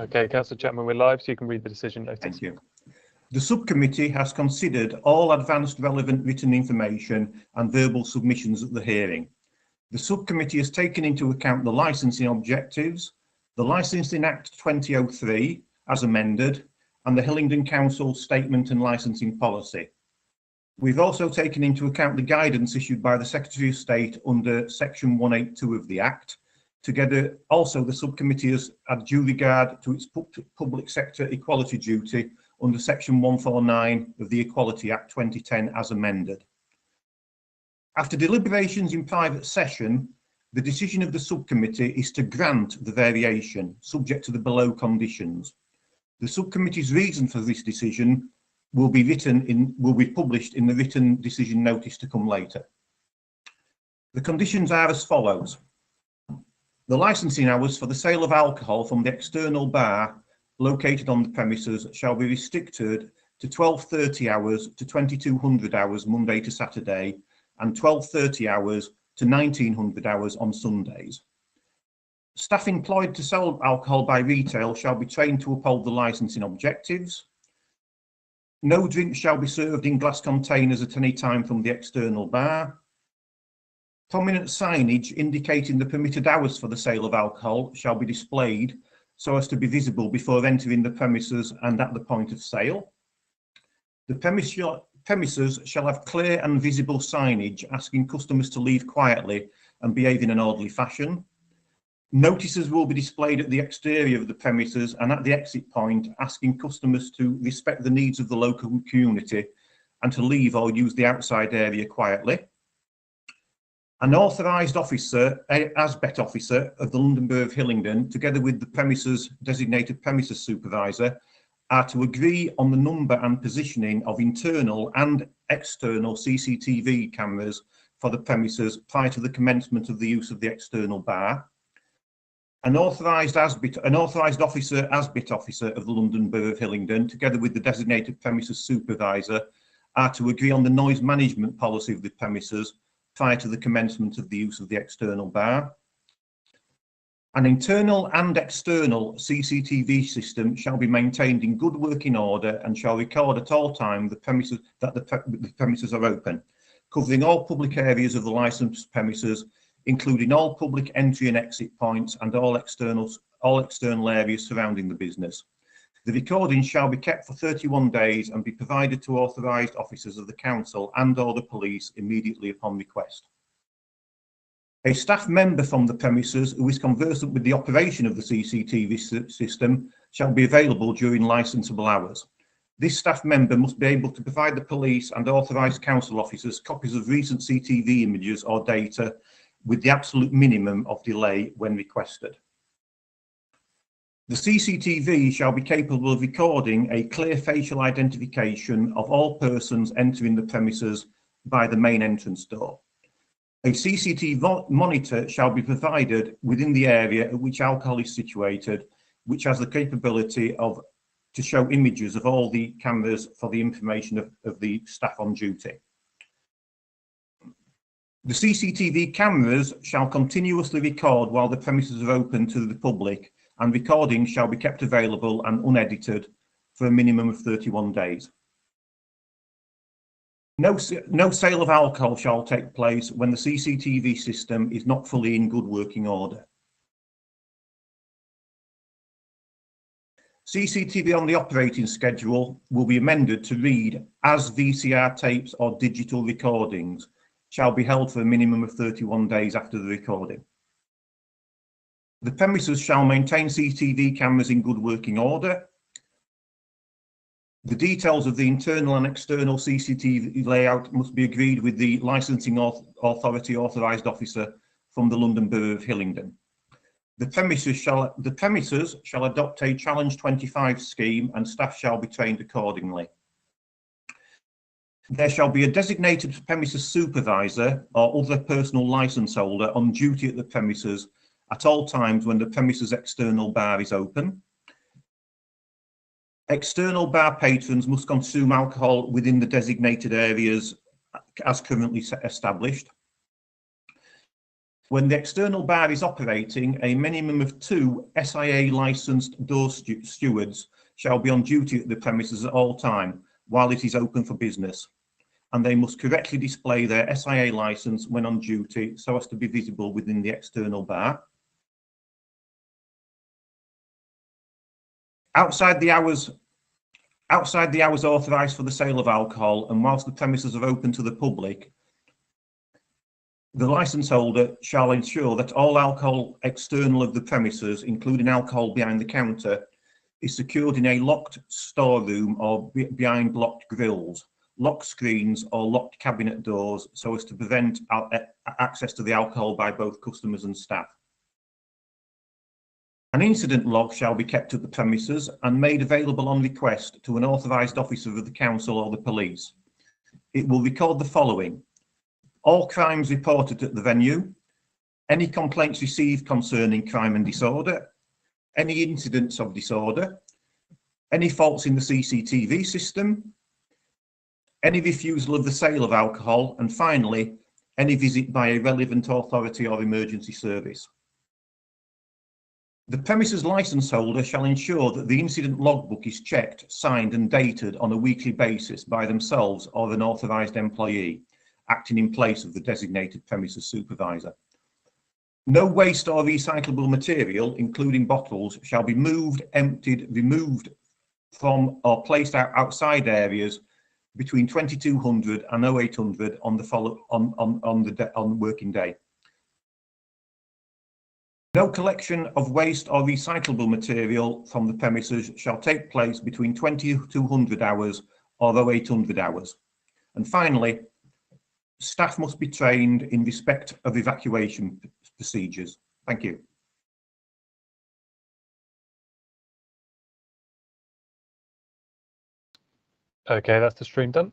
Okay, Councillor Chapman, we're live, so you can read the decision notice. Thank you. The subcommittee has considered all advanced relevant written information and verbal submissions at the hearing. The subcommittee has taken into account the licensing objectives, the Licensing Act 2003 as amended, and the Hillingdon Council statement and licensing policy. We've also taken into account the guidance issued by the Secretary of State under Section 182 of the Act. Together, also the subcommittee has had due regard to its public sector equality duty under Section 149 of the Equality Act 2010 as amended. After deliberations in private session, the decision of the subcommittee is to grant the variation subject to the below conditions. The subcommittee's reason for this decision will be published in the written decision notice to come later. The conditions are as follows. The licensing hours for the sale of alcohol from the external bar located on the premises shall be restricted to 12:30 hours to 2200 hours Monday to Saturday and 12:30 hours to 1900 hours on Sundays. Staff employed to sell alcohol by retail shall be trained to uphold the licensing objectives. No drinks shall be served in glass containers at any time from the external bar. Prominent signage indicating the permitted hours for the sale of alcohol shall be displayed so as to be visible before entering the premises and at the point of sale. The premises shall have clear and visible signage asking customers to leave quietly and behave in an orderly fashion. Notices will be displayed at the exterior of the premises and at the exit point asking customers to respect the needs of the local community and to leave or use the outside area quietly. An authorised officer, ASBET officer of the London Borough of Hillingdon, together with the designated premises supervisor, are to agree on the number and positioning of internal and external CCTV cameras for the premises prior to the commencement of the use of the external bar. An authorised officer, ASBET officer of the London Borough of Hillingdon, together with the designated premises supervisor, are to agree on the noise management policy of the premises prior to the commencement of the use of the external bar. An internal and external CCTV system shall be maintained in good working order and shall record at all times the premises are open, covering all public areas of the licensed premises, including all public entry and exit points and all external areas surrounding the business. The recording shall be kept for 31 days and be provided to authorised officers of the council and/or the police immediately upon request. A staff member from the premises who is conversant with the operation of the CCTV system shall be available during licensable hours. This staff member must be able to provide the police and authorised council officers copies of recent CCTV images or data with the absolute minimum of delay when requested. The CCTV shall be capable of recording a clear facial identification of all persons entering the premises by the main entrance door. A CCTV monitor shall be provided within the area at which alcohol is situated, which has the capability to show images of all the cameras for the information of the staff on duty. The CCTV cameras shall continuously record while the premises are open to the public, and recordings shall be kept available and unedited for a minimum of 31 days. No sale of alcohol shall take place when the CCTV system is not fully in good working order. CCTV on the operating schedule will be amended to read as VCR tapes or digital recordings shall be held for a minimum of 31 days after the recording. The premises shall maintain CCTV cameras in good working order. The details of the internal and external CCTV layout must be agreed with the licensing authority authorised officer from the London Borough of Hillingdon. The premises shall adopt a Challenge 25 scheme and staff shall be trained accordingly. There shall be a designated premises supervisor or other personal licence holder on duty at the premises at all times when the premises external bar is open. External bar patrons must consume alcohol within the designated areas as currently established. When the external bar is operating, a minimum of 2 SIA licensed door stewards shall be on duty at the premises at all time while it is open for business, and they must correctly display their SIA license when on duty so as to be visible within the external bar. Outside the hours authorised for the sale of alcohol, and whilst the premises are open to the public, the licence holder shall ensure that all alcohol external of the premises, including alcohol behind the counter, is secured in a locked storeroom or behind locked grills, locked screens or locked cabinet doors so as to prevent access to the alcohol by both customers and staff. An incident log shall be kept at the premises and made available on request to an authorised officer of the council or the police. It will record the following: all crimes reported at the venue, any complaints received concerning crime and disorder, any incidents of disorder, any faults in the CCTV system, any refusal of the sale of alcohol, and finally, any visit by a relevant authority or emergency service. The premises licence holder shall ensure that the incident logbook is checked, signed and dated on a weekly basis by themselves or an authorised employee, acting in place of the designated premises supervisor. No waste or recyclable material, including bottles, shall be moved, emptied, removed from or placed outside areas between 2200 and 0800 on the working day. No collection of waste or recyclable material from the premises shall take place between 2200 hours or 0800 hours. And finally, staff must be trained in respect of evacuation procedures. Thank you. Okay, that's the stream done.